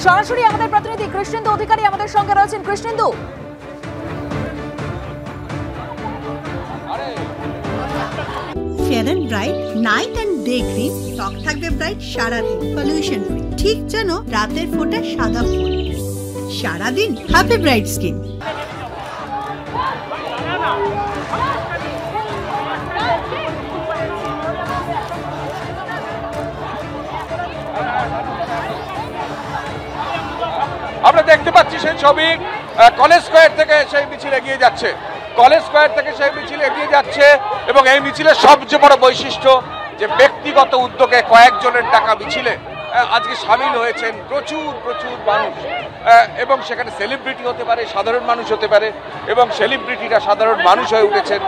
সরাসরি আমাদের প্রতিনিধি কৃষ্ণেন্দু অধিকারী আমাদের সঙ্গে রয়েছেন। Krishnendu, fair and bright night and day cream ত্বক থাকবে ব্রাইট সারাদিন, পলিউশন ফ্রি, ঠিক যেন রাতের ফোঁটা সাদা ফুল। সারাদিন হ্যাপি ব্রাইট স্কিন। আমরা দেখতে পাচ্ছি সেই ছবি, কলেজ স্কোয়ার থেকে সেই মিছিল এগিয়ে যাচ্ছে, কলেজ স্কোয়ার থেকে সেই মিছিল এগিয়ে যাচ্ছে এবং এই মিছিলের সবচেয়ে বড় বৈশিষ্ট্য যে ব্যক্তিগত উদ্যোগে কয়েকজনের ডাকা মিছিলে আজকে সামিল হয়েছেন প্রচুর প্রচুর মানুষ এবং সেখানে সেলিব্রিটি হতে পারে, সাধারণ মানুষ হতে পারে এবং সেলিব্রিটিরা সাধারণ মানুষ হয়ে উঠেছেন,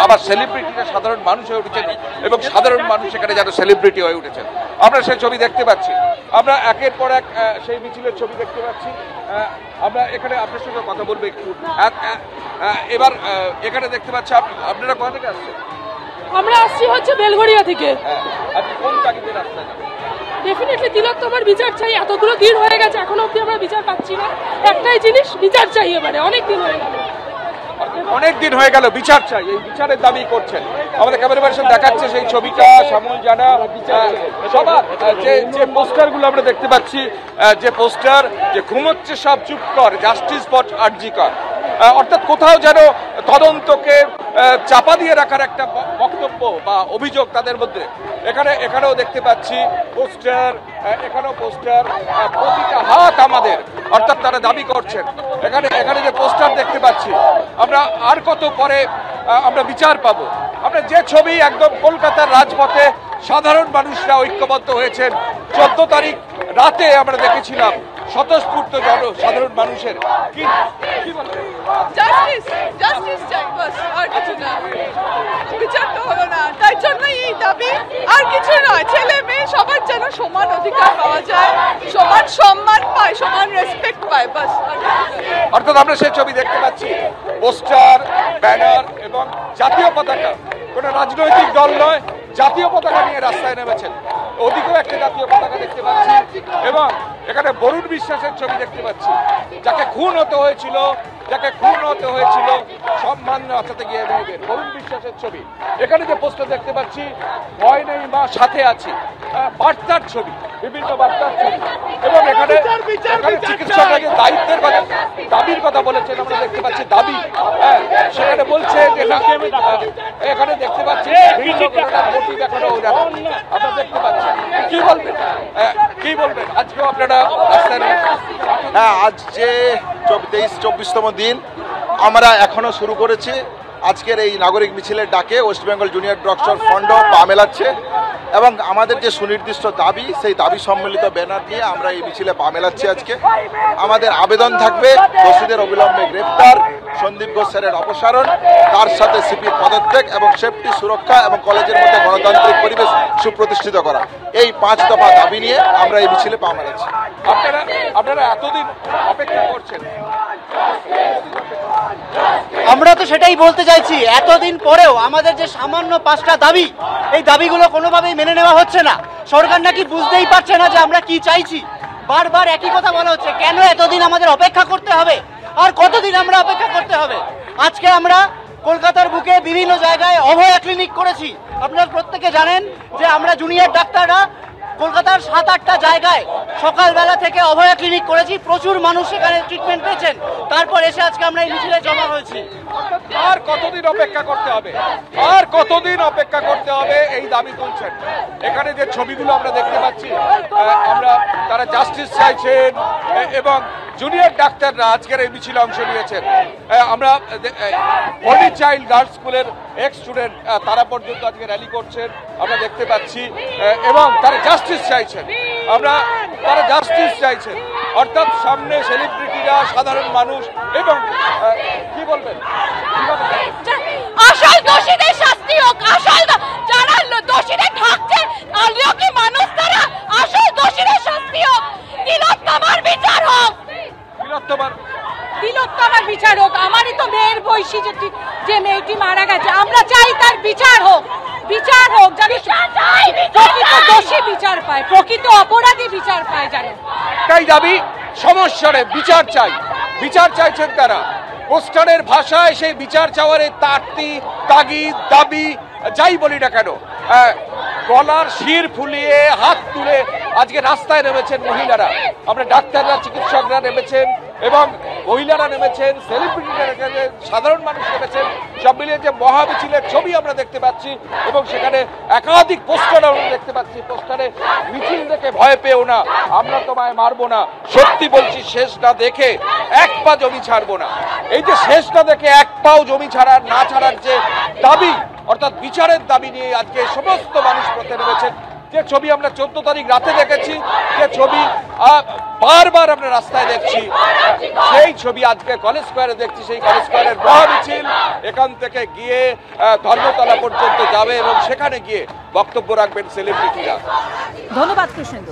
আবার সেলিব্রিটিরা সাধারণ মানুষ হয়ে উঠেছেন এবং সাধারণ মানুষ সেখানে যেন সেলিব্রিটি হয়ে উঠেছেন। আমরা সেই ছবি দেখতে পাচ্ছি, আমরা একের পর এক সেই মিছিলের ছবি দেখতে পাচ্ছি। আমরা এখানে আপনার সঙ্গে কথা বলবো একটু। এবার এখানে দেখতে পাচ্ছি আপনারা কোথা থেকে আসছেন? আমরা আসছি হচ্ছে বেলঘড়িয়া থেকে। আপনি কোন তাগিদে রাস্তায় যাবেন? ডেফিনেটলি তিলোত্তমার বিচার চাই। এতগুলো দিন হয়ে গেছে, এখনো অব্দি আমরা বিচার পাচ্ছি না। একটাই জিনিস, বিচার চাই। এবারে অনেক দিন হয়ে গেল, অনেক দিন হয়ে গেল বিচার চাই, এই বিচারের দাবি করছেন। আমাদের ক্যামেরাম্যান দেখাচ্ছে সেই ছবিটা, শ্যামল জানা সবার যে পোস্টারগুলো আমরা দেখতে পাচ্ছি, যে পোস্টার যে ঘুমোচ্ছে সব চুপ কর, জাস্টিস ফর আরজি কর, অর্থাৎ কোথাও যেন তদন্তকে চাপা দিয়ে রাখার একটা বক্তব্য বা অভিযোগ তাদের মধ্যে। এখানেও দেখতে পাচ্ছি পোস্টার, এখানেও পোস্টার, প্রতিটা হাত আমাদের, অর্থাৎ তারা দাবি করছেন। এখানে যে পোস্টার দেখতে পাচ্ছি, আমরা আর কত পরে আমরা বিচার পাবো। আমরা যে ছবি একদম কলকাতার রাজপথে সাধারণ মানুষরা ঐক্যবদ্ধ হয়েছেন 14 তারিখ রাতে আমরা দেখেছিলাম স্বতঃস্ফূর্ত সাধারণ মানুষের কি বলবেন? জাস্টিস চাই, বাস, আর কিছু না। বিচার তো হলো না, তাই জন্যই এই দাবি, আর কিছু নয়। ছেলে মেয়ে সবার যেন সমান অধিকার পাওয়া যায়, সমান সম্মান পায়, সমান রেসপেক্ট পায়, বাস। অর্থাৎ আমরা সেই ছবি দেখতে পাচ্ছি, পোস্টার, ব্যানার এবং জাতীয় পতাকা। কোনো রাজনৈতিক দল নয়, জাতীয় পতাকা নিয়ে রাস্তায় নেমেছেন। ওদিকেও একটা জাতীয় পতাকা দেখতে পাচ্ছি এবং এখানে বরুণ বিশ্বাসের ছবি দেখতে পাচ্ছি, যাকে খুন হতে হয়েছিল সম্মান বাঁচাতে গিয়ে মেয়েদের, বরুণ বিশ্বাসের ছবি। এখানে যে পোস্টার দেখতে পাচ্ছি, ভয় নেই মা সাথে আছি, বার্তার ছবি, বিভিন্ন বার্তার ছবি এবং এখানে চিকিৎসকরা দায়িত্বের কথা, দাবির কথা বলেছেন। আমরা দেখতে পাচ্ছি দাবি, সেখানে বলছে যে এখানে দেখতে পাচ্ছি মোটিভ এখনো আপনারা দেখতে পাচ্ছেন। কি বলবেন আজকেও আপনারা রাস্তায়? হ্যাঁ, আজ যে 23-24তম দিন আমরা এখনো শুরু করেছি। আজকের এই নাগরিক মিছিলের ডাকে West Bengal junior doctor front পা মেলাচ্ছে এবং আমাদের যে সুনির্দিষ্ট দাবি, সেই দাবি সম্মিলিত ব্যানার নিয়ে আমরা এই মিছিলে পা মেলাচ্ছি। আজকে আমাদের আবেদন থাকবে দোষীদের অবিলম্বে গ্রেপ্তার, সন্দীপ ঘোষ স্যারের অপসারণ, তার সাথে সিপির পদত্যাগ এবং সেফটি, সুরক্ষা এবং কলেজের মধ্যে গণতান্ত্রিক পরিবেশ সুপ্রতিষ্ঠিত করা। এই 5 দফা দাবি নিয়ে আমরা এই মিছিলে পা মেলাচ্ছি। আপনারা এতদিন অপেক্ষা করছেন, আমরা তো সেটাই বলতে চাইছি। এতদিন পরেও আমাদের যে সামান্য 5টা দাবি, এই দাবিগুলো কোনোভাবেই মেনে নেওয়া হচ্ছে না। সরকার নাকি বুঝতেই পারছে না যে আমরা কি চাইছি। বারবার একই কথা বলা হচ্ছে। কেন এতদিন আমাদের অপেক্ষা করতে হবে? আর কতদিন আমরা অপেক্ষা করতে হবে? আজকে আমরা কলকাতার বুকে বিভিন্ন জায়গায় অভয়া ক্লিনিক করেছি। আপনারা প্রত্যেকে জানেন যে আমরা জুনিয়র ডাক্তাররা কলকাতার 7-8টা জায়গায় সকালবেলা থেকে অভয়া ক্লিনিক করেছি। প্রচুর মানুষ সেখানে ট্রিটমেন্ট পেয়েছেন। তারপর এসে আজকে আমরা এই মিছিলে জমা হয়েছি। আর কতদিন অপেক্ষা করতে হবে? আর কতদিন অপেক্ষা করতে হবে? এই দাবি তুলছেন। এখানে যে ছবিগুলো আমরা দেখতে পাচ্ছি, তারা জাস্টিস চাইছেন এবং জুনিয়র ডাক্তাররা আজকের এই মিছিলে অংশ নিয়েছেন। আমরা হোলি চাইল্ড গার্লস স্কুলের স্টুডেন্ট তারা পর্যন্ত আজকে র্যালি করছেন আমরা দেখতে পাচ্ছি এবং তারা জাস্টিস চাইছেন। তারা জাস্টিস চাইছেন, অর্থাৎ সামনে সেলিব্রিটিরা, সাধারণ মানুষ এবং কি বলবেন, আসল দোষীদের শাস্তি হোক। আসল যারা দোষীদের থাকছে আলিওকি মানুষ, তারা আসল দোষীদের শাস্তি হোক। তিলোত্তমার বিচার হোক, তিলোত্তমার বিচার হোক। আমারই তো মেয়ের বয়সী যে মেয়েটি মারা গেছে, আমরা চাই তার বিচার হোক। বিচার হোক, যেন প্রকৃত দোষী বিচার পায়, প্রকৃত অপরাধী বিচার পায় যেন। তাই দাবি সমস্যারে বিচার চাই। বিচার চাইছেন তারা পোস্টারের ভাষায়, সেই বিচার চাওয়ার তাড়তি তাগিদ দাবি যাই বলি না কেন, গলার শির ফুলিয়ে হাত তুলে আজকে রাস্তায় নেমেছেন মহিলারা। আমরা ডাক্তাররা চিকিৎসকরা নেমেছেন এবং মহিলারা নেমেছেন, সেলিব্রিটিরা নেমেছেন, সাধারণ মানুষ নেমেছেন, সব মিলিয়ে যে মহামিছিলের ছবি আমরা দেখতে পাচ্ছি এবং সেখানে একাধিক পোস্টার আমরা দেখতে পাচ্ছি। পোস্টারে মিছিল দেখে ভয় পেও না, আমরা তোমায় মারবো না, সত্যি বলছি শেষ না দেখে এক পা জমি ছাড়বো না। এই যে শেষ না দেখে এক পাও জমি ছাড়ার না ছাড়ার যে দাবি, অর্থাৎ বিচারের দাবি নিয়ে আজকে সমস্ত মানুষ পথে নেমেছেন। যে ছবি আমরা 14 তারিখ রাতে দেখেছি, যে ছবি বারবার আমরা রাস্তায় দেখছি, সেই ছবি আজকে কলেজ স্কোয়ারে দেখছি। সেই কলেজ স্কোয়ারের মহামিছিল এখান থেকে গিয়ে ধর্মতলা পর্যন্ত যাবে এবং সেখানে গিয়ে বক্তব্য রাখবেন সেলিব্রিটিরা। ধন্যবাদ কৃষ্ণেন্দু।